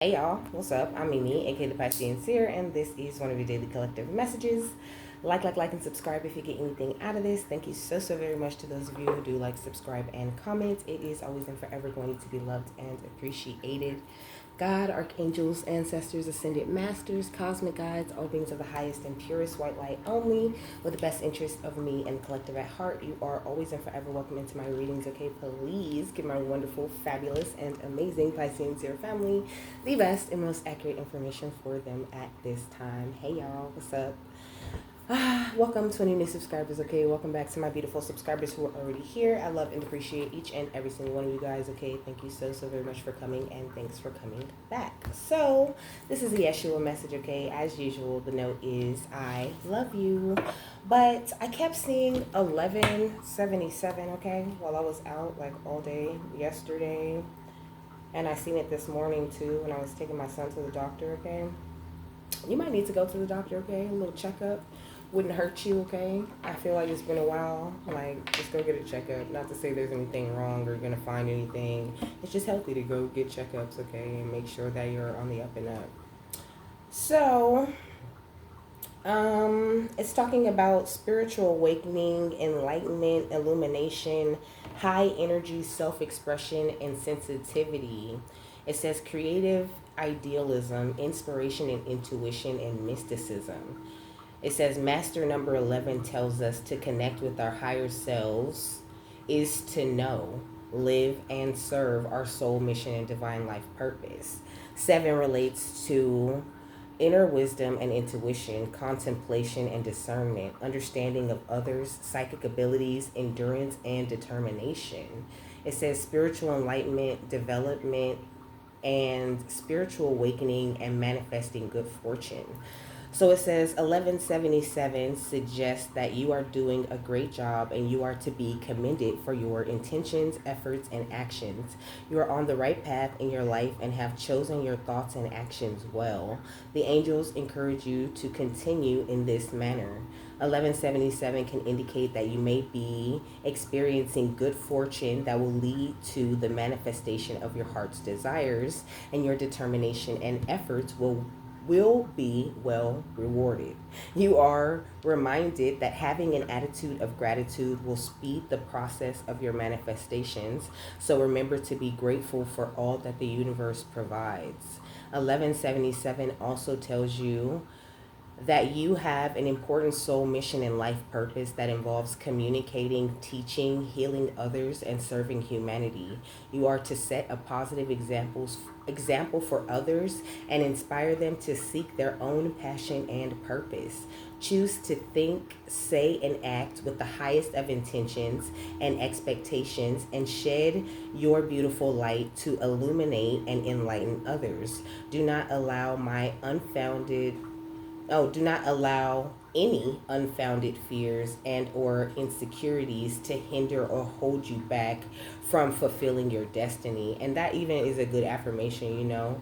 Hey y'all, what's up? I'm Mimi, aka the Piscean Seer, and this is one of your daily collective messages. Like, and subscribe if you get anything out of this. Thank you so very much to those of you who do like, subscribe, and comment. It is always and forever going to be loved and appreciated. God, archangels, ancestors, ascended masters, cosmic guides, all beings of the highest and purest white light only, with the best interest of me and the collective at heart. You are always and forever welcome into my readings, okay? Please give my wonderful, fabulous, and amazing Piscean Zero family the best and most accurate information for them at this time. Hey y'all, what's up? Welcome to any new subscribers, okay? Welcome back to my beautiful subscribers who are already here. I love and appreciate each and every single one of you guys, okay? Thank you so very much for coming, and thanks for coming back. So, this is a Yeshua message, okay? As usual, the note is, I love you. But I kept seeing 1177, okay? While I was out, like, all day yesterday. And I seen it this morning, too, when I was taking my son to the doctor, okay? You might need to go to the doctor, okay? A little checkup wouldn't hurt you, okay? I feel like it's been a while. Like, just go get a checkup. Not to say there's anything wrong or you're going to find anything. It's just healthy to go get checkups, okay? And make sure that you're on the up and up. So, it's talking about spiritual awakening, enlightenment, illumination, high energy self-expression, and sensitivity. It says creative idealism, inspiration, and intuition, and mysticism. It says master number 11 tells us to connect with our higher selves is to know, live, and serve our soul mission and divine life purpose. 7 relates to inner wisdom and intuition, contemplation and discernment, understanding of others, psychic abilities, endurance, and determination. It says spiritual enlightenment, development, and spiritual awakening, and manifesting good fortune. So it says 1177 suggests that you are doing a great job and you are to be commended for your intentions, efforts, and actions. You are on the right path in your life and have chosen your thoughts and actions well. The angels encourage you to continue in this manner. 1177 can indicate that you may be experiencing good fortune that will lead to the manifestation of your heart's desires, and your determination and efforts will be well rewarded. You are reminded that having an attitude of gratitude will speed the process of your manifestations. So remember to be grateful for all that the universe provides. 1177 also tells you that you have an important soul mission and life purpose that involves communicating, teaching, healing others, and serving humanity. You are to set a positive example for others and inspire them to seek their own passion and purpose. Choose to think, say, and act with the highest of intentions and expectations, and shed your beautiful light to illuminate and enlighten others. Do not allow do not allow any unfounded fears and or insecurities to hinder or hold you back from fulfilling your destiny. And that even is a good affirmation.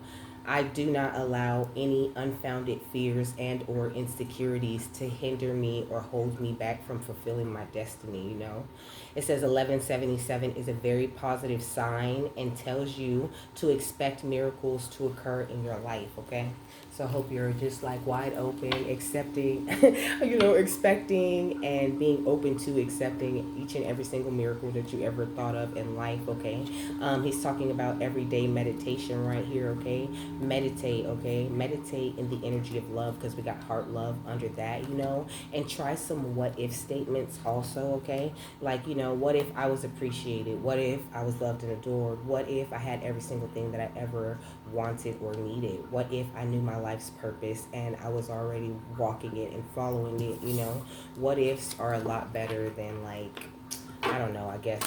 I do not allow any unfounded fears and or insecurities to hinder me or hold me back from fulfilling my destiny. It says 1177 is a very positive sign and tells you to expect miracles to occur in your life, okay? So I hope you're just like wide open, accepting, expecting and being open to accepting each and every single miracle that you ever thought of in life, okay? He's talking about everyday meditation right here, okay? Meditate, okay? Meditate in the energy of love, because we got heart love under that. And try some what if statements also, okay? Like, what if I was appreciated? What if I was loved and adored? What if I had every single thing that I ever wanted or needed? What if I knew my life's purpose and I was already walking it and following it? What ifs are a lot better than, like, I don't know, I guess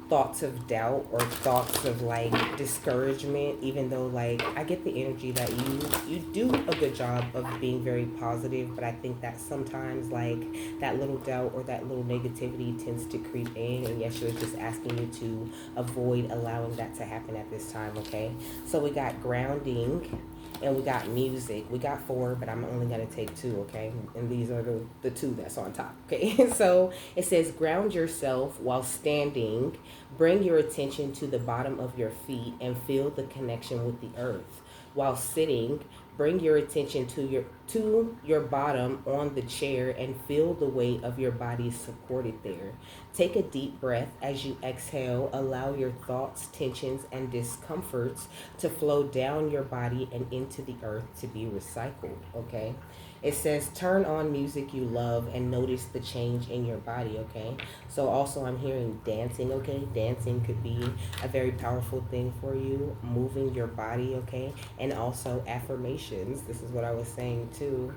thoughts of doubt or thoughts of like discouragement. Even though, like, I get the energy that you do a good job of being very positive, but I think that sometimes, like, that little doubt or that little negativity tends to creep in, and Yeshua is just asking you to avoid allowing that to happen at this time, okay? So we got grounding, and we got music. We got four, but I'm only going to take two, okay? And these are the two that's on top, okay? So it says, ground yourself while standing. Bring your attention to the bottom of your feet and feel the connection with the earth. While sitting, bring your attention to your bottom on the chair and feel the weight of your body supported there. Take a deep breath as you exhale. Allow your thoughts, tensions, and discomforts to flow down your body and into the earth to be recycled, okay? It says turn on music you love and notice the change in your body, okay? So also I'm hearing dancing, okay? Dancing could be a very powerful thing for you, moving your body, okay? And also affirmations. This is what I was saying too.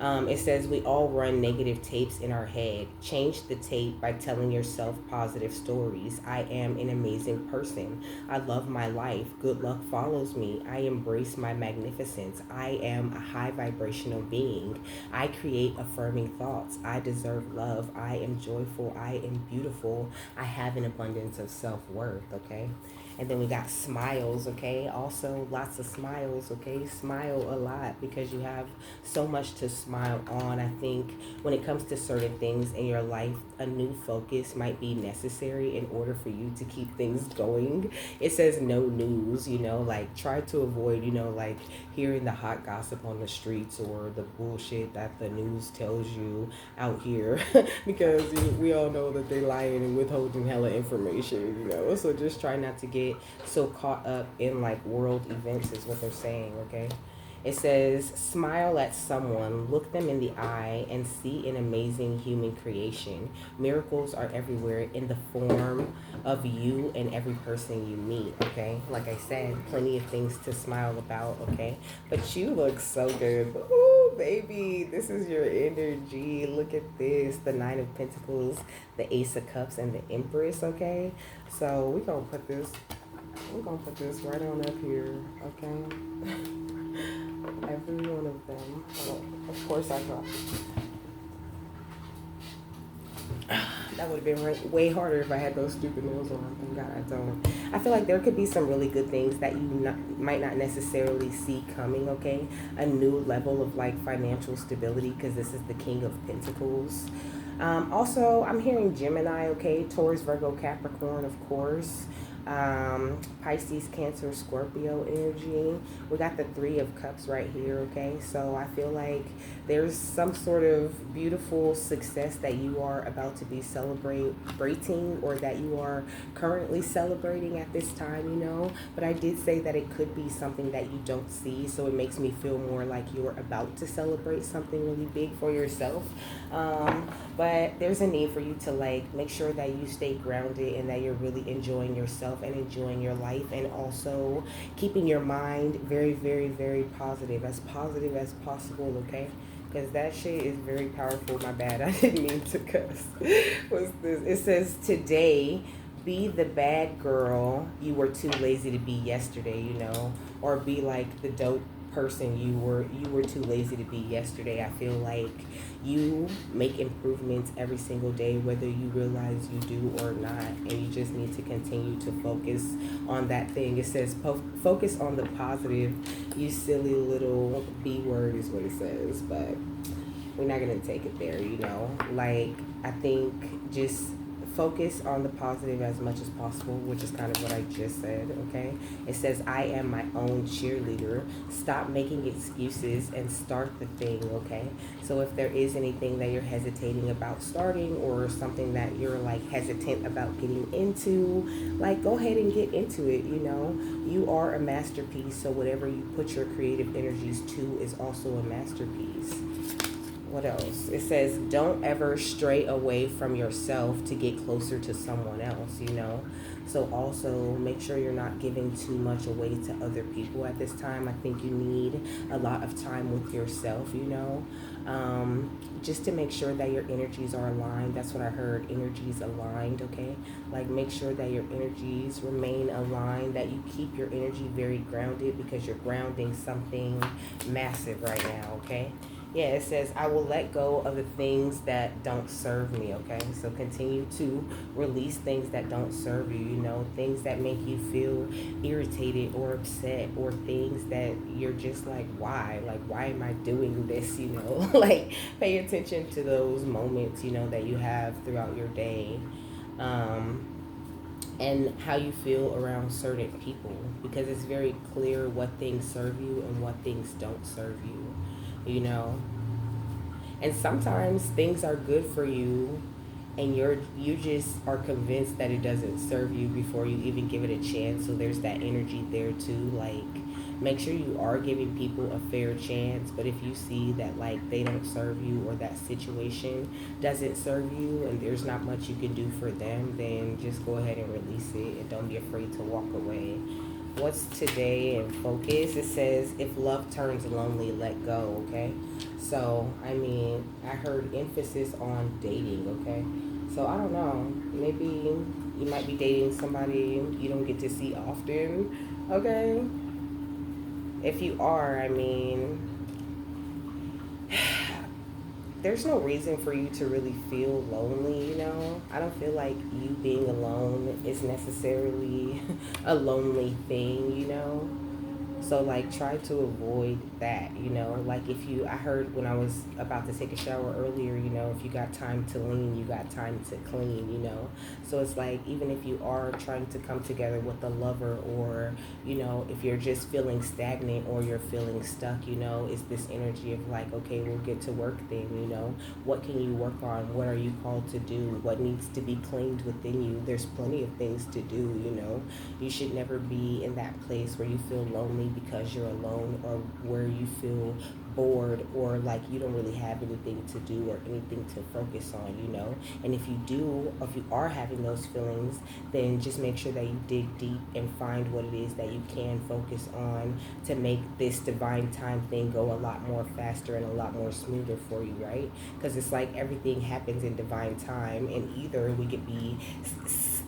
It says we all run negative tapes in our head. Change the tape by telling yourself positive stories. I am an amazing person. I love my life. Good luck follows me. I embrace my magnificence. I am a high vibrational being. I create affirming thoughts. I deserve love. I am joyful. I am beautiful. I have an abundance of self-worth, okay? And then we got smiles, okay? Also, lots of smiles, okay? Smile a lot because you have so much to smile on. I think when it comes to certain things in your life, a new focus might be necessary in order for you to keep things going. It says no news, you know, like try to avoid, you know, like hearing the hot gossip on the streets or the bullshit that the news tells you out here because we all know that they lying and withholding hella information, you know. So just try not to get so caught up in like world events is what they're saying, okay? It says, smile at someone, look them in the eye, and see an amazing human creation. Miracles are everywhere in the form of you and every person you meet, okay? Like I said, plenty of things to smile about, okay? But you look so good. Ooh, baby, this is your energy. Look at this, the Nine of Pentacles, the Ace of Cups, and the Empress, okay? So we're going to put this right on up here, okay? Every one of them. Oh, of course I dropped it. That would have been way harder if I had those stupid nails on. Thank God I don't. I feel like there could be some really good things that you might not necessarily see coming, okay? A new level of like financial stability because this is the King of Pentacles. Also, I'm hearing Gemini, okay? Taurus, Virgo, Capricorn, of course. Pisces, Cancer, Scorpio energy. We got the Three of Cups right here, okay? So I feel like there's some sort of beautiful success that you are about to be celebrating or that you are currently celebrating at this time, you know? But I did say that it could be something that you don't see, so it makes me feel more like you're about to celebrate something really big for yourself. But there's a need for you to like make sure that you stay grounded and that you're really enjoying yourself and enjoying your life, and also keeping your mind very, very, very positive as possible, okay? Because that shit is very powerful. My bad, I didn't mean to cuss. What's this? It says today, be the bad girl you were too lazy to be yesterday, you know, or be like the dope person you were too lazy to be yesterday. I feel like you make improvements every single day, whether you realize you do or not, and you just need to continue to focus on that thing. It says focus on the positive, you silly little B word is what it says, but we're not gonna take it there, you know. Like, I think just focus on the positive as much as possible, which is kind of what I just said, okay? It says, I am my own cheerleader. Stop making excuses and start the thing, okay? So if there is anything that you're hesitating about starting or something that you're like hesitant about getting into, like go ahead and get into it, you know? You are a masterpiece, so whatever you put your creative energies to is also a masterpiece. What else? It says, don't ever stray away from yourself to get closer to someone else, you know? So also make sure you're not giving too much away to other people at this time. I think you need a lot of time with yourself, you know? Just to make sure that your energies are aligned. That's what I heard, energies aligned, okay? Like make sure that your energies remain aligned, that you keep your energy very grounded because you're grounding something massive right now, okay? Yeah, it says, I will let go of the things that don't serve me, okay? So continue to release things that don't serve you, you know, things that make you feel irritated or upset, or things that you're just like, why? Like, why am I doing this, you know? Like, pay attention to those moments, you know, that you have throughout your day. Um, and how you feel around certain people, because it's very clear what things serve you and what things don't serve you, you know. And sometimes things are good for you, and you just are convinced that it doesn't serve you before you even give it a chance. So there's that energy there too. Like, make sure you are giving people a fair chance. But if you see that like they don't serve you, or that situation doesn't serve you, and there's not much you can do for them, then just go ahead and release it, and don't be afraid to walk away. What's today in focus? It says, if love turns lonely, let go, okay? So, I mean, I heard emphasis on dating, okay? So, I don't know. Maybe you might be dating somebody you don't get to see often, okay? If you are, I mean, there's no reason for you to really feel lonely, you know? I don't feel like you being alone is necessarily a lonely thing, you know? So like, try to avoid that, you know. Like, if you, I heard when I was about to take a shower earlier, you know, if you got time to lean, you got time to clean, you know. So it's like, even if you are trying to come together with a lover, or, you know, if you're just feeling stagnant or you're feeling stuck, you know, it's this energy of like, okay, we'll get to work then, you know. What can you work on? What are you called to do? What needs to be cleaned within you? There's plenty of things to do, you know. You should never be in that place where you feel lonely because you're alone, or where you feel bored, or like you don't really have anything to do or anything to focus on, you know. And if you do, or if you are having those feelings, then just make sure that you dig deep and find what it is that you can focus on to make this divine time thing go a lot more faster and a lot more smoother for you, right? Because it's like everything happens in divine time, and either we could be,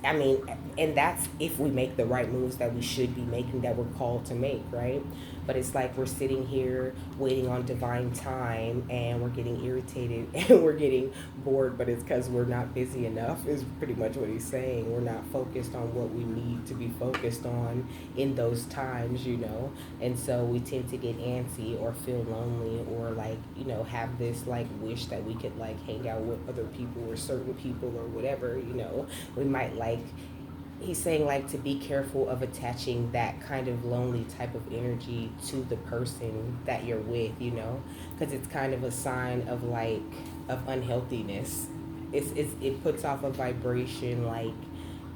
I mean, and that's if we make the right moves that we should be making, that we're called to make, right? But it's like we're sitting here waiting on divine time, and we're getting irritated and we're getting bored, but it's because we're not busy enough, is pretty much what he's saying. We're not focused on what we need to be focused on in those times, you know. And so we tend to get antsy or feel lonely, or like, you know, have this like wish that we could like hang out with other people or certain people or whatever, you know. We might like, he's saying like to be careful of attaching that kind of lonely type of energy to the person that you're with, you know, because it's kind of a sign of like, of unhealthiness. It puts off a vibration like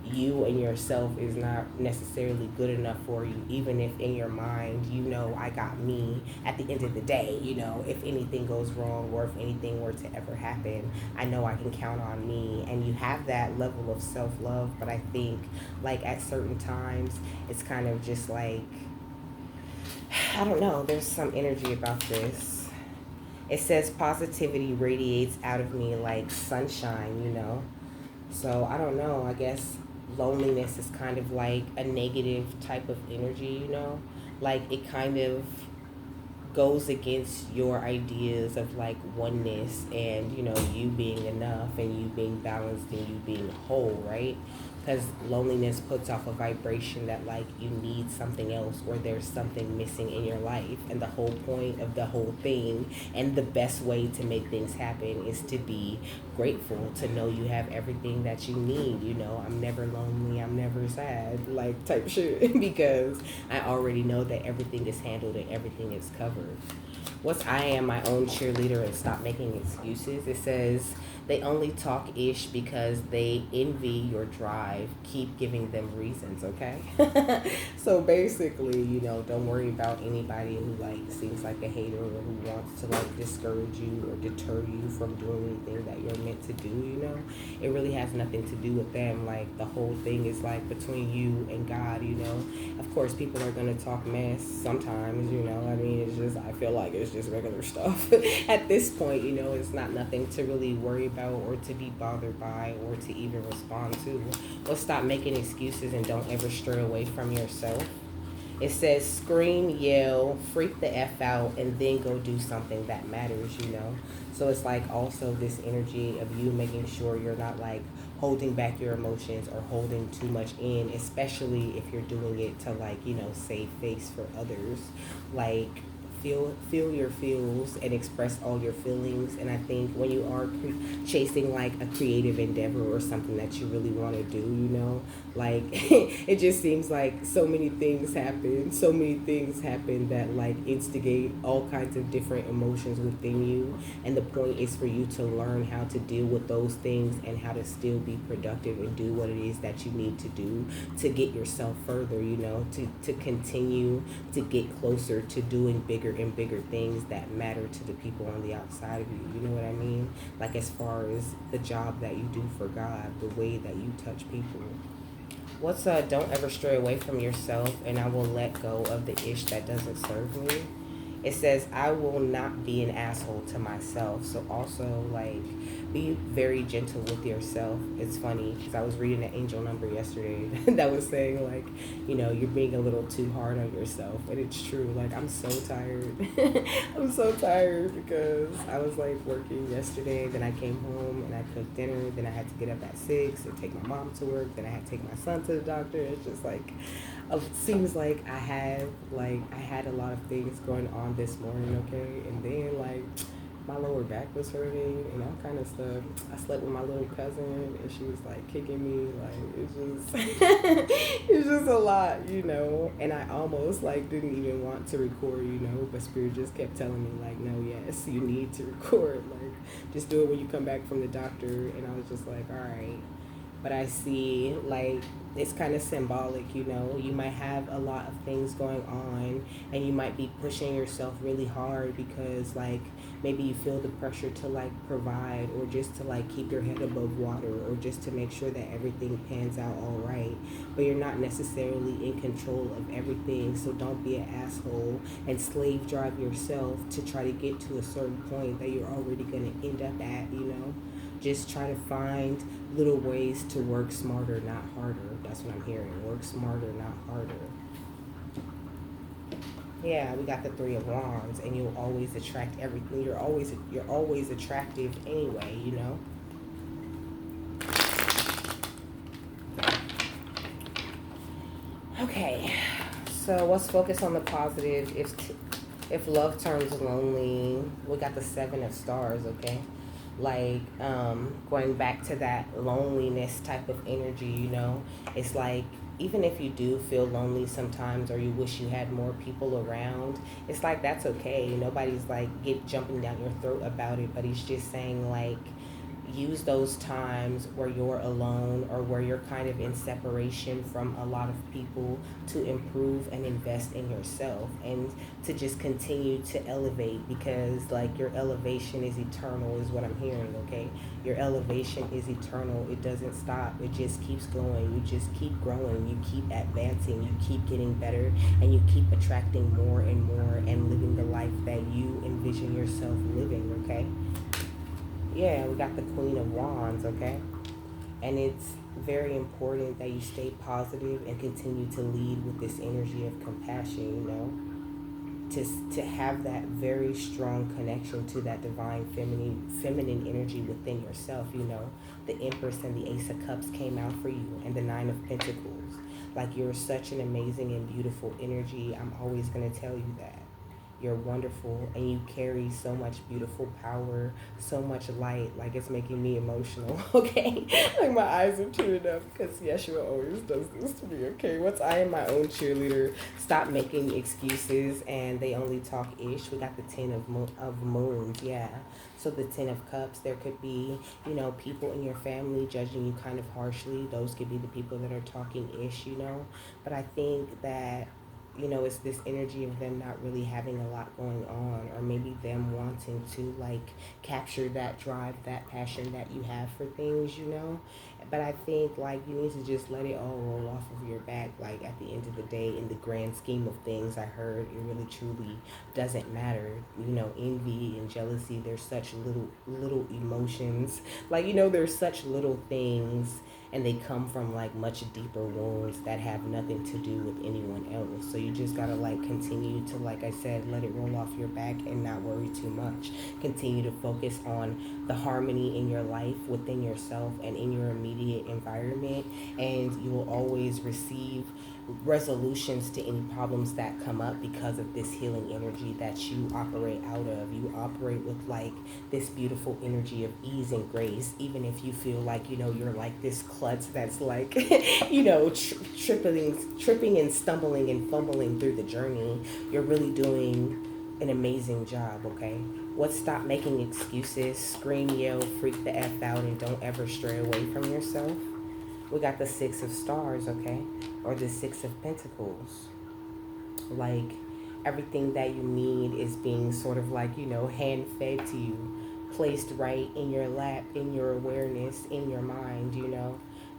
you and yourself is not necessarily good enough for you, even if in your mind, you know, I got me at the end of the day, you know. If anything goes wrong, or if anything were to ever happen, I know I can count on me. And you have that level of self-love. But I think like at certain times, it's kind of just like, I don't know, there's some energy about this. It says positivity radiates out of me like sunshine, you know. So I don't know, I guess loneliness is kind of like a negative type of energy, you know? Like, it kind of goes against your ideas of like oneness, and, you know, you being enough, and you being balanced, and you being whole, right? Because loneliness puts off a vibration that like you need something else, or there's something missing in your life. And the whole point of the whole thing, and the best way to make things happen, is to be grateful, to know you have everything that you need, you know. I'm never lonely, I'm never sad, like type shit, because I already know that everything is handled and everything is covered. What's I am my own cheerleader and stop making excuses? It says, they only talk ish because they envy your drive. Keep giving them reasons, okay? So basically, you know, don't worry about anybody who like seems like a hater, or who wants to like discourage you or deter you from doing anything that you're meant to do, you know. It really has nothing to do with them. Like, the whole thing is like between you and God, you know. Of course, people are gonna talk mess sometimes, you know. I mean, it's just, I feel like it's just regular stuff. At this point, you know, it's not nothing to really worry about, or to be bothered by, or to even respond to. Well, stop making excuses and don't ever stray away from yourself. It says scream, yell, freak the F out, and then go do something that matters, you know? So it's like also this energy of you making sure you're not like holding back your emotions or holding too much in, especially if you're doing it to like, you know, save face for others. Like, feel your feels and express all your feelings. And I think when you are chasing like a creative endeavor or something that you really want to do, you know, like it just seems like so many things happen that like instigate all kinds of different emotions within you. And the point is for you to learn how to deal with those things and how to still be productive and do what it is that you need to do to get yourself further, you know, to continue to get closer to doing bigger and bigger things that matter to the people on the outside of you. You know what I mean? Like as far as the job that you do for God, the way that you touch people. What's don't ever stray away from yourself, and I will let go of the ish that doesn't serve me. It says I will not be an asshole to myself. So also like be very gentle with yourself. It's funny because I was reading an angel number yesterday that was saying like, you know, you're being a little too hard on yourself, and it's true. Like I'm so tired. I'm so tired because I was like working yesterday, then I came home and I cooked dinner, then I had to get up at 6 and take my mom to work, then I had to take my son to the doctor. It's just like it seems like I had a lot of things going on this morning, okay, and then like my lower back was hurting and all kind of stuff. I slept with my little cousin and she was like kicking me, like it's just it's just a lot, you know. And I almost like didn't even want to record, you know, but Spirit just kept telling me like, no, yes, you need to record, like just do it when you come back from the doctor. And I was just like, all right. But I see like it's kind of symbolic, you know. You might have a lot of things going on and you might be pushing yourself really hard because like maybe you feel the pressure to like provide or just to like keep your head above water or just to make sure that everything pans out all right, but you're not necessarily in control of everything. So don't be an asshole and slave drive yourself to try to get to a certain point that you're already going to end up at, you know. Just try to find little ways to work smarter, not harder. That's what I'm hearing. Work smarter, not harder. Yeah, we got the Three of Wands, and you'll always attract everything. You're always attractive anyway, you know. Okay, so let's focus on the positive. If love turns lonely, we got the Seven of Stars. Okay, like going back to that loneliness type of energy, you know. It's like even if you do feel lonely sometimes or you wish you had more people around, it's like that's okay. Nobody's like get jumping down your throat about it, but he's just saying like use those times where you're alone or where you're kind of in separation from a lot of people to improve and invest in yourself and to just continue to elevate, because like your elevation is eternal is what I'm hearing. Okay, your elevation is eternal. It doesn't stop. It just keeps going. You just keep growing. You keep advancing. You keep getting better, and you keep attracting more and more and living the life that you envision yourself living. Okay, yeah, we got the Queen of Wands. Okay, and it's very important that you stay positive and continue to lead with this energy of compassion, you know, to have that very strong connection to that divine feminine energy within yourself, you know. The Empress and the Ace of Cups came out for you, and the Nine of Pentacles. Like you're such an amazing and beautiful energy. I'm always going to tell you that. You're wonderful and you carry so much beautiful power, so much light. Like it's making me emotional, okay? Like my eyes are tearing up because Yeshua always does this to me, okay? Once I am my own cheerleader, stop making excuses and they only talk ish. We got the Ten of Moons, yeah. So the Ten of Cups, there could be, you know, people in your family judging you kind of harshly. Those could be the people that are talking ish, you know? But I think that, you know, it's this energy of them not really having a lot going on, or maybe them wanting to like capture that drive, that passion that you have for things, you know. But I think like you need to just let it all roll off of your back. Like at the end of the day, in the grand scheme of things, I heard it really truly doesn't matter. You know, envy and jealousy, there's such little emotions. Like, you know, there's such little things, and they come from like much deeper wounds that have nothing to do with anyone else. So you just gotta like continue to, like I said, let it roll off your back and not worry too much. Continue to focus on the harmony in your life, within yourself and in your immediate environment, and you will always receive resolutions to any problems that come up because of this healing energy that you operate out of. You operate with like this beautiful energy of ease and grace, even if you feel like, you're like this klutz that's like, tripping and stumbling and fumbling through the journey. You're really doing an amazing job, okay? What stop making excuses, scream, yell, freak the F out, and don't ever stray away from yourself. We got the Six of Stars, okay? Or the Six of Pentacles. Like, everything that you need is being sort of like, hand fed to you, placed right in your lap, in your awareness, in your mind,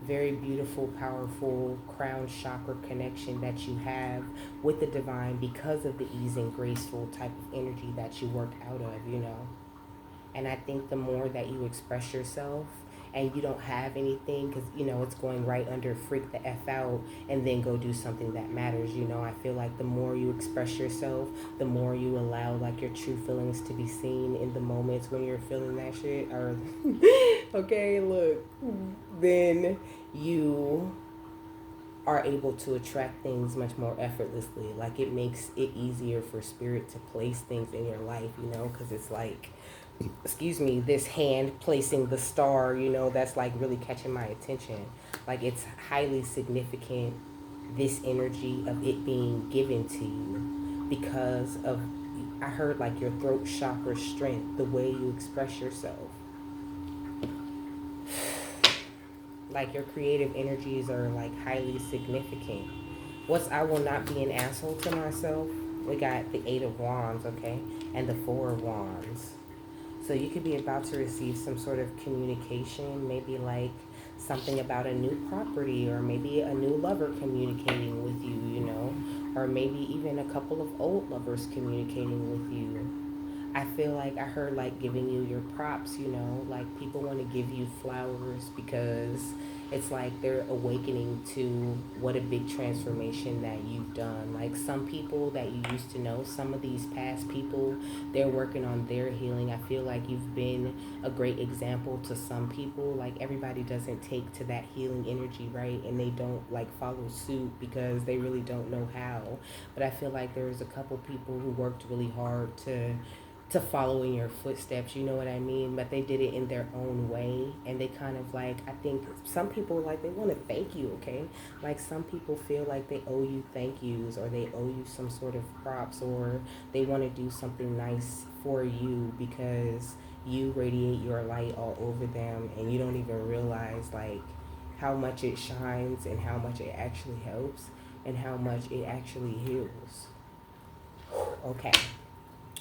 Very beautiful, powerful crown chakra connection that you have with the divine because of the ease and graceful type of energy that you work out of. And I think the more that you express yourself and you don't have anything, because, it's going right under freak the F out and then go do something that matters. I feel like the more you express yourself, the more you allow like your true feelings to be seen in the moments when you're feeling that shit. Or, okay, look, then you are able to attract things much more effortlessly. Like, it makes it easier for spirit to place things in your life, because it's like, this hand placing the star, that's like really catching my attention. Like, it's highly significant, this energy of it being given to you because of, I heard like your throat chakra strength, the way you express yourself. Like, your creative energies are like highly significant. I will not be an asshole to myself. We got the Eight of Wands, okay? And the Four of Wands. So you could be about to receive some sort of communication, maybe like something about a new property, or maybe a new lover communicating with you, or maybe even a couple of old lovers communicating with you. I feel like I heard like giving you your props, like people want to give you flowers because it's like they're awakening to what a big transformation that you've done. Like, some people that you used to know, some of these past people, they're working on their healing. I feel like you've been a great example to some people. Like, everybody doesn't take to that healing energy, right? And they don't like follow suit because they really don't know how. But I feel like there's a couple people who worked really hard to follow in your footsteps, you know what I mean? But they did it in their own way, and they kind of like, I think some people like, they want to thank you, okay? Like, some people feel like they owe you thank yous, or they owe you some sort of props, or they want to do something nice for you because you radiate your light all over them, and you don't even realize like how much it shines and how much it actually helps and how much it actually heals. Okay.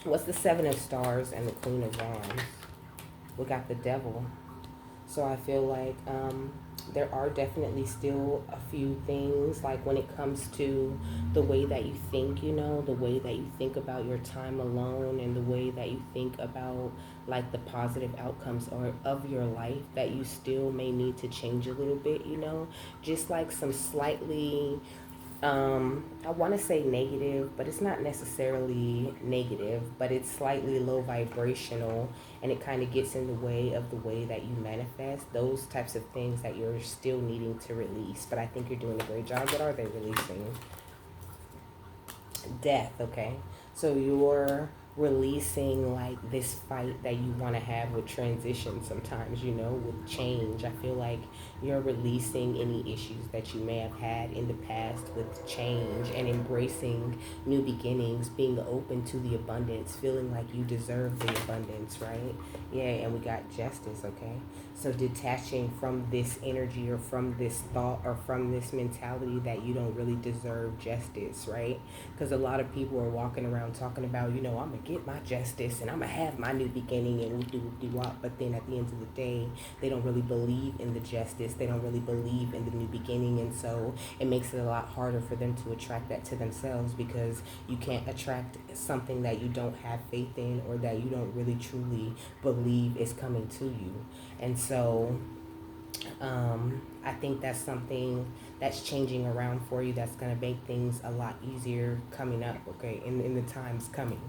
What's the Seven of Stars and the Queen of Wands? We got the Devil. So I feel like there are definitely still a few things, like when it comes to the way that you think, the way that you think about your time alone, and the way that you think about like the positive outcomes of your life, that you still may need to change a little bit, just like some slightly I want to say negative, but it's not necessarily negative, but it's slightly low vibrational, and it kind of gets in the way of the way that you manifest. Those types of things that you're still needing to release, but I think you're doing a great job. What are they releasing? Death, okay? So you're releasing like this fight that you want to have with transition sometimes, with change. I feel like you're releasing any issues that you may have had in the past with change, and embracing new beginnings, being open to the abundance, feeling like you deserve the abundance, right? Yeah, and we got justice, okay? So detaching from this energy, or from this thought, or from this mentality that you don't really deserve justice, right? Because a lot of people are walking around talking about, I'm going to get my justice and I'm going to have my new beginning and whoop-de-whoop-de-wop. But then at the end of the day, they don't really believe in the justice. They don't really believe in the new beginning. And so it makes it a lot harder for them to attract that to themselves, because you can't attract something that you don't have faith in, or that you don't really truly believe is coming to you. And so I think that's something that's changing around for you, that's going to make things a lot easier coming up, okay, in the times coming.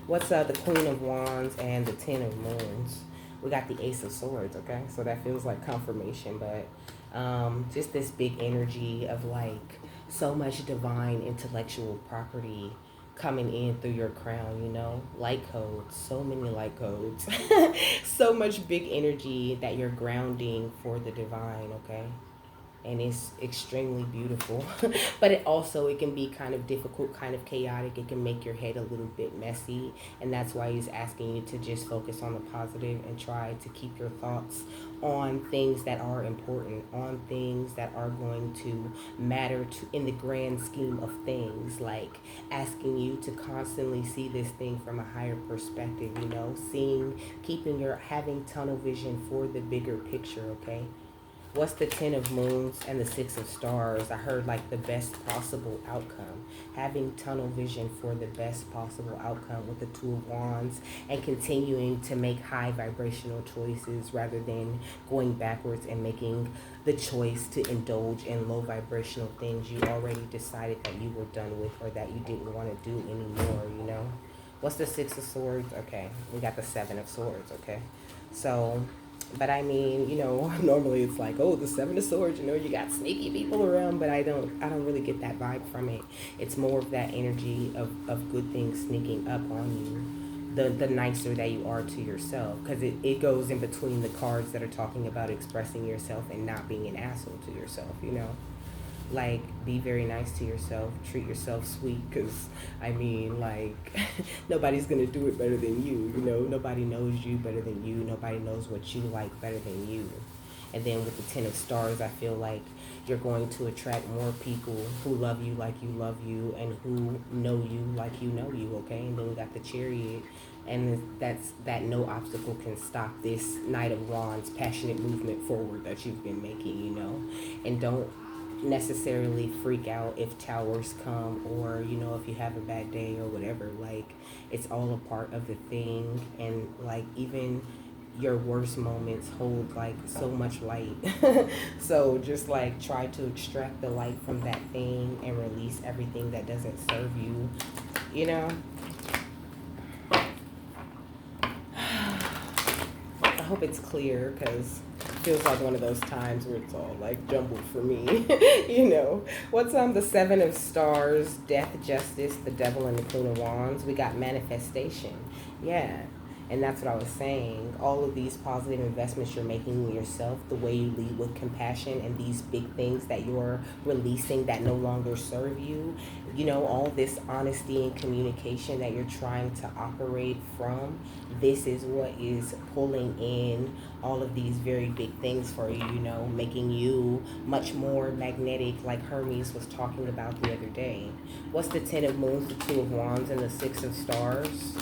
What's the Queen of Wands and the Ten of Moons? We got the Ace of Swords, okay? So that feels like confirmation, but just this big energy of like so much divine intellectual property coming in through your crown, you know, light codes, so many light codes, so much big energy that you're grounding for the divine, okay? And it's extremely beautiful. But it can be kind of difficult, kind of chaotic. It can make your head a little bit messy, and that's why he's asking you to just focus on the positive and try to keep your thoughts on things that are important, on things that are going to matter to in the grand scheme of things, like asking you to constantly see this thing from a higher perspective, you know, seeing, keeping your, having tunnel vision for the bigger picture, okay? What's the Ten of Moons and the Six of Stars? I heard like the best possible outcome. Having tunnel vision for the best possible outcome with the Two of Wands, and continuing to make high vibrational choices rather than going backwards and making the choice to indulge in low vibrational things you already decided that you were done with, or that you didn't want to do anymore, you know? What's the Six of Swords? Okay, we got the Seven of Swords, okay? So, but I mean, you know, normally it's like, oh, the Seven of Swords, you know, you got sneaky people around, but I don't really get that vibe from it. It's more of that energy of good things sneaking up on you, the nicer that you are to yourself, because it goes in between the cards that are talking about expressing yourself and not being an asshole to yourself, you know? Like, be very nice to yourself, treat yourself sweet, because I mean, like, nobody's gonna do it better than you, you know? Nobody knows you better than you. Nobody knows what you like better than you. And then with the Ten of Stars, I feel like you're going to attract more people who love you like you love you, and who know you like you know you, okay? And then we got the Chariot, and that's that no obstacle can stop this Knight of Wands passionate movement forward that you've been making, you know? And don't necessarily freak out if towers come, or you know, if you have a bad day or whatever. Like, it's all a part of the thing, and like even your worst moments hold like so much light. So just like try to extract the light from that thing and release everything that doesn't serve you, you know. I hope it's clear, because it feels like one of those times where it's all like jumbled for me. You know. What's the Seven of Stars, Death, Justice, the Devil, and the Queen of Wands? We got manifestation. Yeah. And that's what I was saying. All of these positive investments you're making in yourself, the way you lead with compassion, and these big things that you're releasing that no longer serve you, you know, all this honesty and communication that you're trying to operate from, this is what is pulling in all of these very big things for you, you know, making you much more magnetic, like Hermes was talking about the other day. What's the Ten of Moons, the Two of Wands, and the Six of Stars?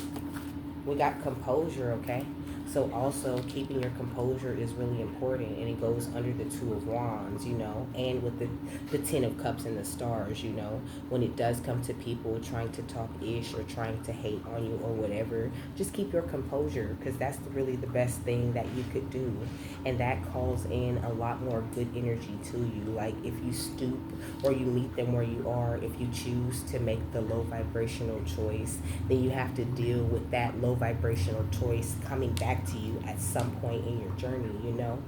We got composure, okay? So also keeping your composure is really important, and it goes under the Two of Wands, you know, and with the Ten of Cups and the Stars, you know, when it does come to people trying to talk ish or trying to hate on you or whatever, just keep your composure, because that's really the best thing that you could do, and that calls in a lot more good energy to you. Like, if you stoop or you meet them where you are, if you choose to make the low vibrational choice, then you have to deal with that low vibrational choice coming back to you at some point in your journey, you know?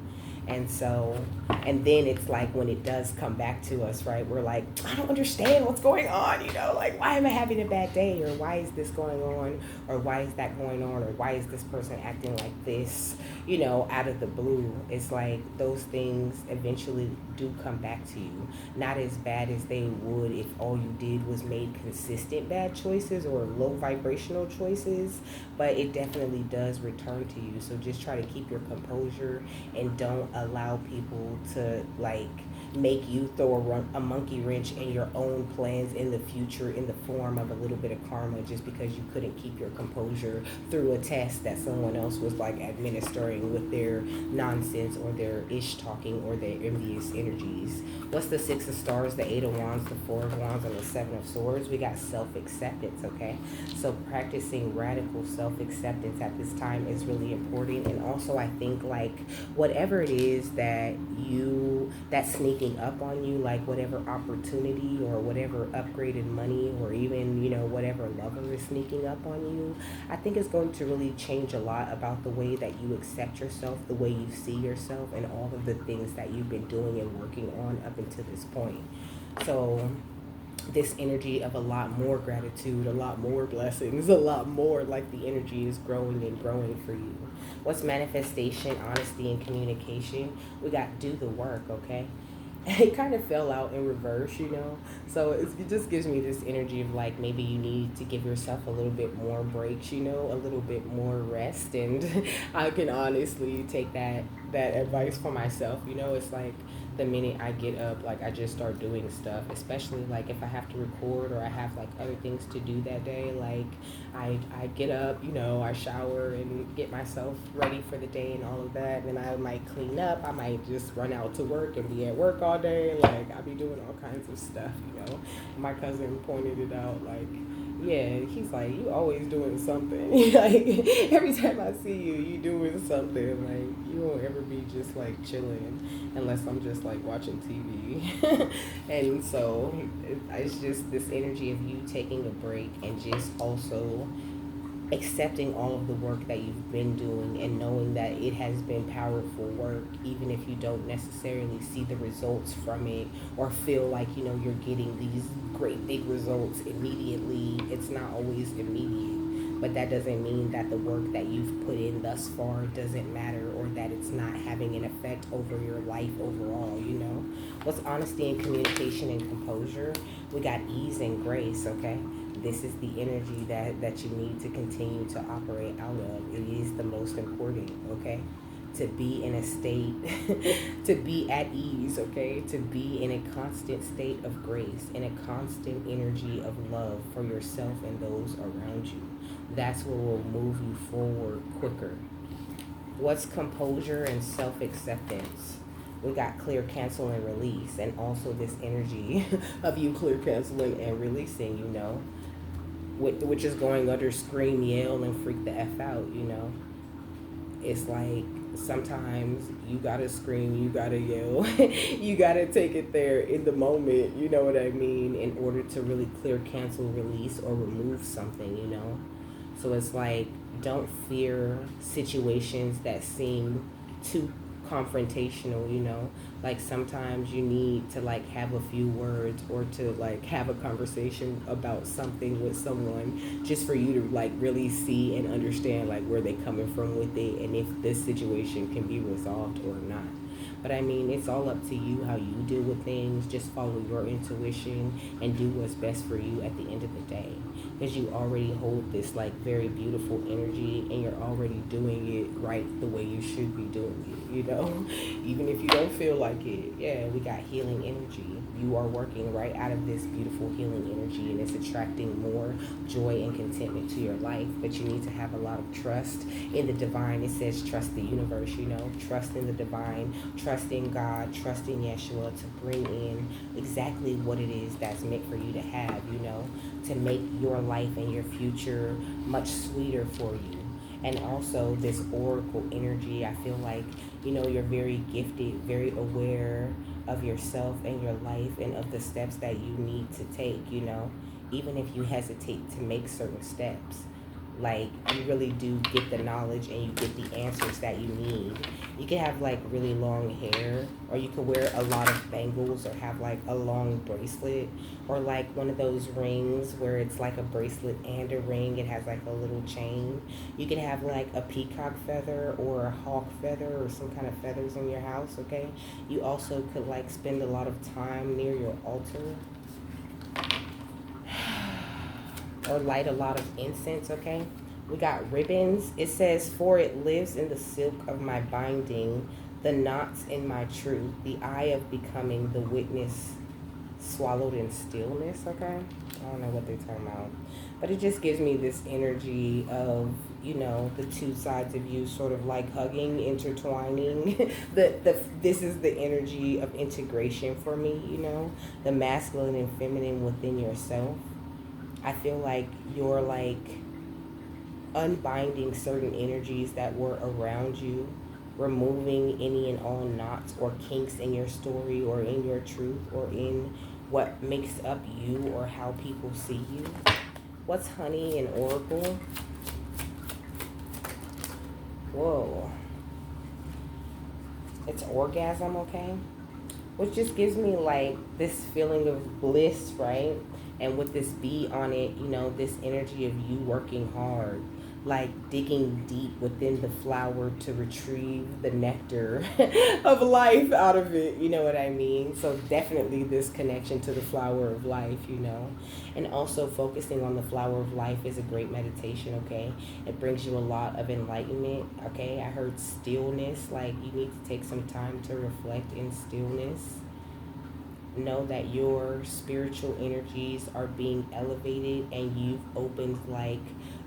And so, and then it's like when it does come back to us, right, we're like, I don't understand what's going on, you know, like, why am I having a bad day, or why is this going on, or why is that going on, or why is this person acting like this, you know, out of the blue. It's like those things eventually do come back to you, not as bad as they would if all you did was made consistent bad choices or low vibrational choices, but it definitely does return to you. So just try to keep your composure, and don't allow people to like make you throw a monkey wrench in your own plans in the future in the form of a little bit of karma just because you couldn't keep your composure through a test that someone else was like administering with their nonsense or their ish talking or their envious energies. What's the Six of Stars, the Eight of Wands, the Four of Wands, and the Seven of Swords? We got self-acceptance, okay? So practicing radical self-acceptance at this time is really important. And also I think like whatever it is that's sneaking up on you, like whatever opportunity or whatever upgraded money or even, whatever lover is sneaking up on you, I think it's going to really change a lot about the way that you accept yourself, the way you see yourself, and all of the things that you've been doing and working on up until this point. So this energy of a lot more gratitude, a lot more blessings, a lot more, like the energy is growing and growing for you. What's manifestation, honesty, and communication? We got do the work, okay? It kind of fell out in reverse, so it just gives me this energy of like maybe you need to give yourself a little bit more breaks, a little bit more rest. And I can honestly take that advice for myself. It's like the minute I get up, like I just start doing stuff, especially like if I have to record or I have like other things to do that day. Like I get up, I shower and get myself ready for the day and all of that. And I might clean up. I might just run out to work and be at work all day. Like I be doing all kinds of stuff, My cousin pointed it out, like, yeah, he's like, you always doing something. Like every time I see you, you doing something. Like you won't ever be just like chilling unless I'm just like watching TV. And so it's just this energy of you taking a break and just also accepting all of the work that you've been doing and knowing that it has been powerful work, even if you don't necessarily see the results from it or feel like you're getting these great big results immediately. It's not always immediate, but that doesn't mean that the work that you've put in thus far doesn't matter or that it's not having an effect over your life overall. What's honesty and communication and composure? We got ease and grace, okay? This is the energy that you need to continue to operate out of. It is the most important, okay? To be in a state, to be at ease, okay? To be in a constant state of grace, in a constant energy of love for yourself and those around you. That's what will move you forward quicker. What's composure and self-acceptance? We got clear, cancel, and release. And also this energy of you clear, canceling, and releasing, which is going under scream, yell, and freak the F out, It's like sometimes you gotta scream, you gotta yell, you gotta take it there in the moment, you know what I mean, in order to really clear, cancel, release, or remove something, So it's like, don't fear situations that seem too confrontational, like sometimes you need to like have a few words or to like have a conversation about something with someone just for you to like really see and understand like where they coming from with it and if this situation can be resolved or not. But I mean, it's all up to you how you deal with things. Just follow your intuition and do what's best for you at the end of the day. Because you already hold this like very beautiful energy and you're already doing it right the way you should be doing it, Even if you don't feel like it. Yeah, we got healing energy. You are working right out of this beautiful healing energy and it's attracting more joy and contentment to your life. But you need to have a lot of trust in the divine. It says trust the universe, Trust in the divine, trust in God, trust in Yeshua to bring in exactly what it is that's meant for you to have, to make your life and your future much sweeter for you. And also this oracle energy, I feel like, you're very gifted, very aware of yourself and your life and of the steps that you need to take, even if you hesitate to make certain steps. Like, you really do get the knowledge and you get the answers that you need. You can have, like, really long hair, or you could wear a lot of bangles or have, like, a long bracelet, or, like, one of those rings where it's, like, a bracelet and a ring. It has, like, a little chain. You could have, like, a peacock feather or a hawk feather or some kind of feathers in your house, okay? You also could, like, spend a lot of time near your altar or light a lot of incense, okay? We got ribbons. It says, for it lives in the silk of my binding, The knots in my truth, the eye of becoming, the witness swallowed in stillness, okay? I don't know what they're talking about. But it just gives me this energy of, the two sides of you sort of like hugging, intertwining. This is the energy of integration for me. The masculine and feminine within yourself. I feel like you're like unbinding certain energies that were around you, removing any and all knots or kinks in your story or in your truth or in what makes up you or how people see you. What's honey and oracle? Whoa. It's orgasm, okay? Which just gives me like this feeling of bliss, right? And with this bee on it, this energy of you working hard, like digging deep within the flower to retrieve the nectar of life out of it, you know what I mean? So definitely this connection to the flower of life, and also focusing on the flower of life is a great meditation, okay? It brings you a lot of enlightenment, okay? I heard stillness, like you need to take some time to reflect in stillness. Know that your spiritual energies are being elevated and you've opened like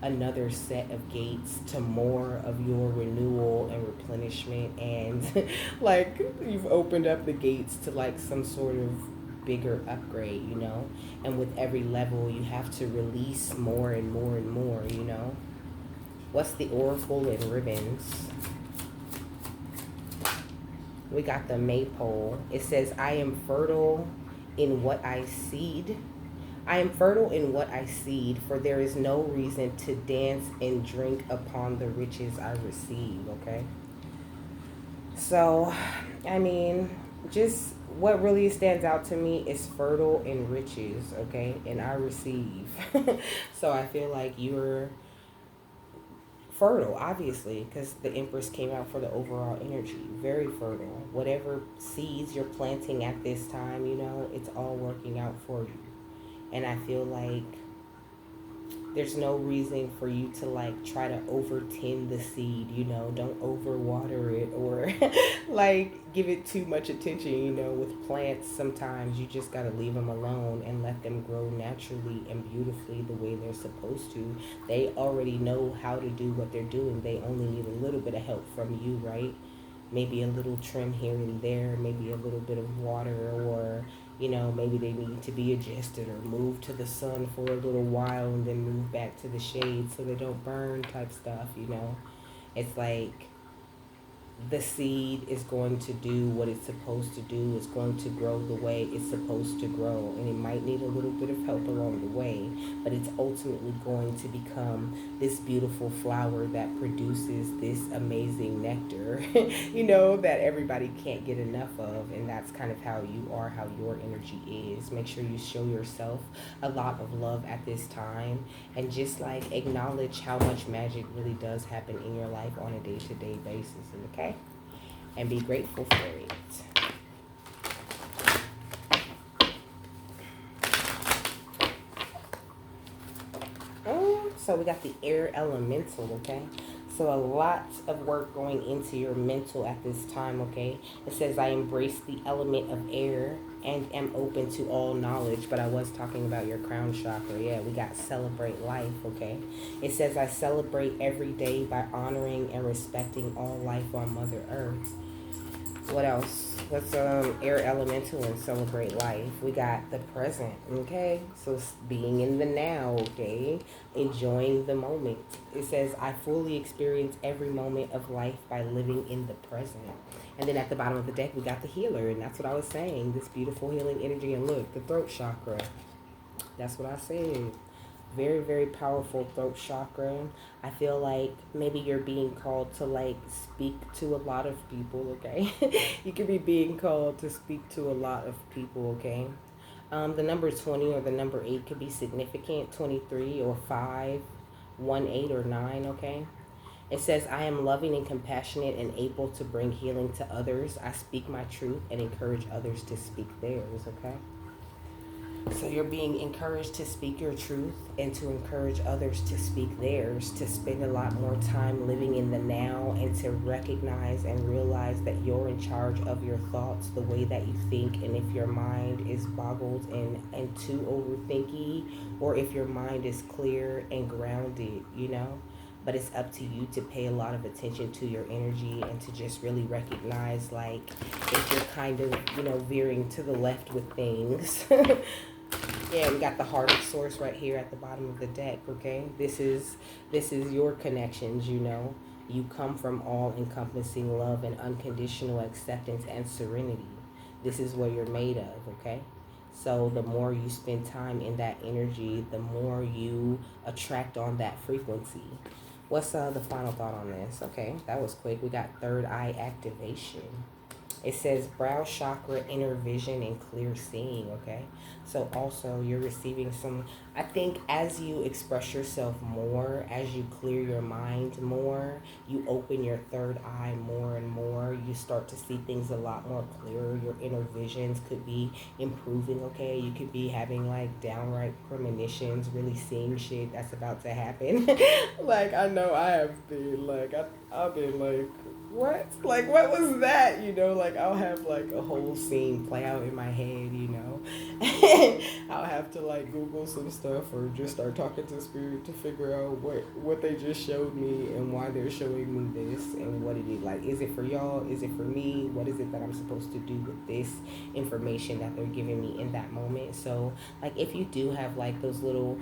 another set of gates to more of your renewal and replenishment, and like you've opened up the gates to like some sort of bigger upgrade, and with every level you have to release more and more and more. What's the oracle in ribbons? We got the maypole. It says, I am fertile in what I seed. I am fertile in what I seed, for there is no reason to dance and drink upon the riches I receive, okay? So, I mean, just what really stands out to me is fertile in riches, okay? And I receive. So I feel like you're fertile, obviously, because the Empress came out for the overall energy. Very fertile. Whatever seeds you're planting at this time, it's all working out for you. And I feel like there's no reason for you to like try to overtend the seed, don't overwater it or like give it too much attention. With plants, sometimes you just got to leave them alone and let them grow naturally and beautifully the way they're supposed to. They already know how to do what they're doing. They only need a little bit of help from you, right? Maybe a little trim here and there, maybe a little bit of water, or maybe they need to be adjusted or moved to the sun for a little while and then move back to the shade so they don't burn type stuff. It's like the seed is going to do what it's supposed to do. It's going to grow the way it's supposed to grow, and it might need a little bit of help along the way, but it's ultimately going to become this beautiful flower that produces this amazing nectar that everybody can't get enough of. And that's kind of how you are, how your energy is. Make sure you show yourself a lot of love at this time, and just like acknowledge how much magic really does happen in your life on a day-to-day basis, okay? And be grateful for it. So we got the air elemental, okay? So a lot of work going into your mental at this time, okay? It says, I embrace the element of air and am open to all knowledge. But I was talking about your crown chakra. Yeah, we got celebrate life, okay? It says, I celebrate every day by honoring and respecting all life on Mother Earth. What else? What's air elemental and celebrate life? We got the present, okay? So it's being in the now, okay? Enjoying the moment. It says, I fully experience every moment of life by living in the present. And then at the bottom of the deck, we got the healer. And that's what I was saying. This beautiful healing energy. And look, the throat chakra. That's what I said. Very, very powerful throat chakra. I feel like maybe you're being called to like speak to a lot of people, okay? You could be being called to speak to a lot of people, okay? The number 20 or the number 8 could be significant. 23 or 5, 1, 8 or 9, okay? It says, I am loving and compassionate and able to bring healing to others. I speak my truth and encourage others to speak theirs, okay? So you're being encouraged to speak your truth and to encourage others to speak theirs, to spend a lot more time living in the now and to recognize and realize that you're in charge of your thoughts, the way that you think, and if your mind is boggled and too overthinky, or if your mind is clear and grounded, you know. But it's up to you to pay a lot of attention to your energy and to just really recognize, like, if you're kind of, veering to the left with things. Yeah, we got the heart of source right here at the bottom of the deck, okay? This is your connections, you know. You come from all encompassing love and unconditional acceptance and serenity. This is what you're made of, okay? So the more you spend time in that energy, the more you attract on that frequency. What's the final thought on this? Okay, that was quick. We got third eye activation. It says brow chakra, inner vision, and clear seeing, okay? So also you're receiving some, I think as you express yourself more, as you clear your mind more, you open your third eye more and more, you start to see things a lot more clearer. Your inner visions could be improving, okay? You could be having like downright premonitions, really seeing shit that's about to happen. Like, I know I have been, like, I've been like, what? Like, what was that? Like, I'll have like a whole scene play out in my head, I'll have to like Google some stuff or just start talking to spirit to figure out what they just showed me and why they're showing me this and what it is. Like, is it for y'all? Is it for me? What is it that I'm supposed to do with this information that they're giving me in that moment? So, like, if you do have like those little,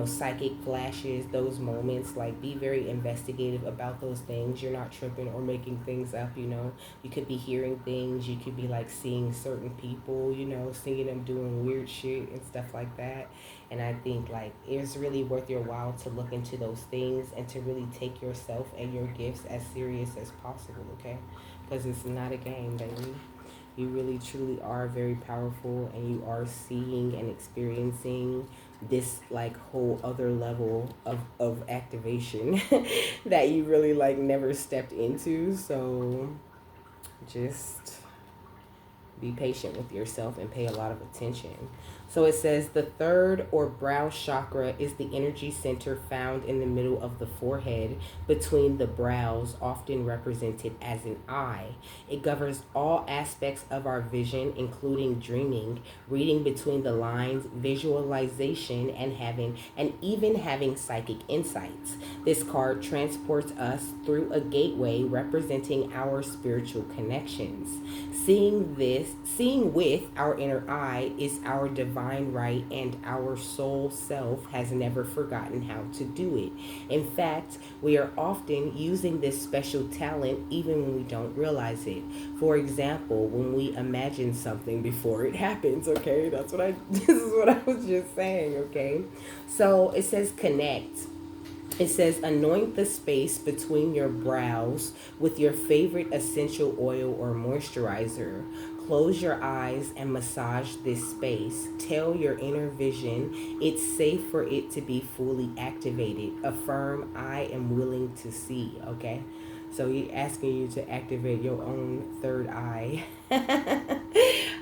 psychic flashes, those moments, like, be very investigative about those things. You're not tripping or making things up, You could be hearing things. You could be like seeing certain people, seeing them doing weird shit and stuff like that. And I think like it's really worth your while to look into those things and to really take yourself and your gifts as serious as possible, okay? Because it's not a game, baby. You really truly are very powerful, and you are seeing and experiencing this like whole other level of activation that you really like never stepped into. So just be patient with yourself and pay a lot of attention. So it says the third or brow chakra is the energy center found in the middle of the forehead between the brows, often represented as an eye. It governs all aspects of our vision, including dreaming, reading between the lines, visualization, and even having psychic insights. This card transports us through a gateway representing our spiritual connections. Seeing with our inner eye is our divine right, and our soul self has never forgotten how to do it. In fact, we are often using this special talent even when we don't realize it. For example, when we imagine something before it happens, okay? This is what I was just saying, okay? So it says connect. It says anoint the space between your brows with your favorite essential oil or moisturizer. Close your eyes and massage this space. Tell your inner vision it's safe for it to be fully activated. Affirm, I am willing to see, okay? So he's asking you to activate your own third eye,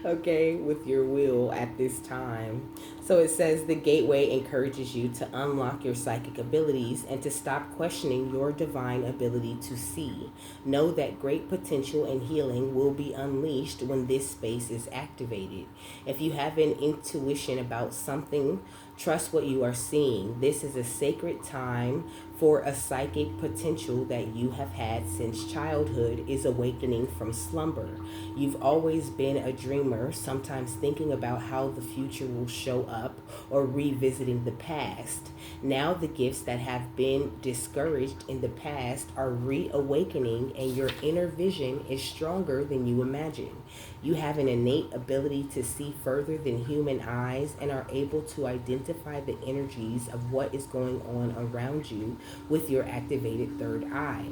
okay, with your will at this time. So it says the gateway encourages you to unlock your psychic abilities and to stop questioning your divine ability to see. Know that great potential and healing will be unleashed when this space is activated. If you have an intuition about something, trust what you are seeing. This is a sacred time for a psychic potential that you have had since childhood is awakening from slumber. You've always been a dreamer, sometimes thinking about how the future will show up or revisiting the past. Now the gifts that have been discouraged in the past are reawakening, and your inner vision is stronger than you imagine. You have an innate ability to see further than human eyes and are able to identify the energies of what is going on around you with your activated third eye.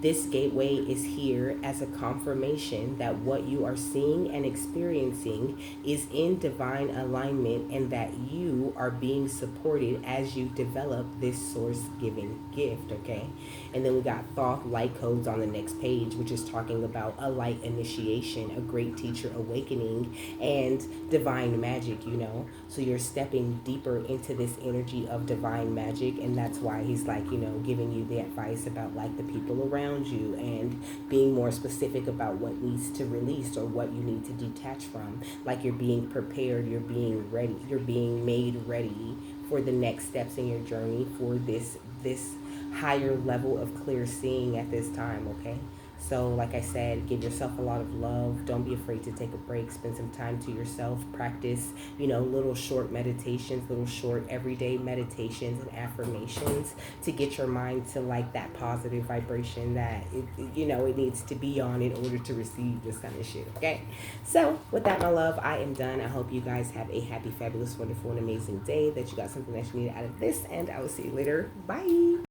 This gateway is here as a confirmation that what you are seeing and experiencing is in divine alignment and that you are being supported as you develop this source giving gift, okay? And then we got Thoth light codes on the next page, which is talking about a light initiation, a great teacher awakening, and divine magic, you know? So you're stepping deeper into this energy of divine magic, and that's why he's like, you know, giving you the advice about like the people around you and being more specific about what needs to release or what you need to detach from. Like you're being prepared, you're being ready, you're being made ready for the next steps in your journey for this higher level of clear seeing at this time, okay? So, like I said, give yourself a lot of love. Don't be afraid to take a break. Spend some time to yourself. Practice, you know, little short meditations, little short everyday meditations and affirmations to get your mind to like that positive vibration that, you know, it needs to be on in order to receive this kind of shit, okay? So, with that, my love, I am done. I hope you guys have a happy, fabulous, wonderful, and amazing day, that you got something that you need out of this, and I will see you later. Bye.